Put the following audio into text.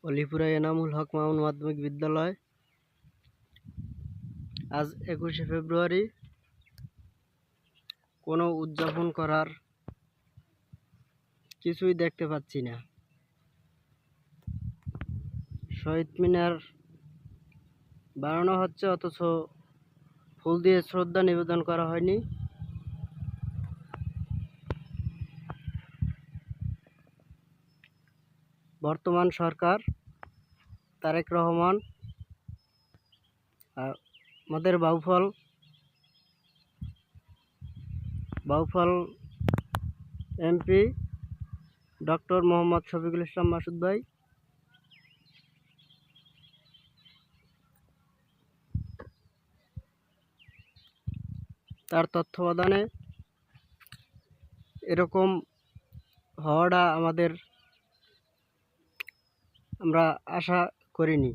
অলিপুরা এনামুল হক মামুন মাধ্যমিক বিদ্যালয়। আজ 21শে ফেব্রুয়ারি। কোনো উদযাপন করার কিছুই দেখতে পাচ্ছি না। শহীদ মিনার বানানো হচ্ছে, অথচ ফুল দিয়ে শ্রদ্ধা নিবেদন করা হয়নি। বর্তমান সরকার তারেক রহমান, আমাদের বাউফল এমপি ডক্টর মোহাম্মদ শফিকুল ইসলাম মাসুদ ভাই তার তত্ত্বাবধানে এরকম হওয়াটা আমরা আশা করিনি।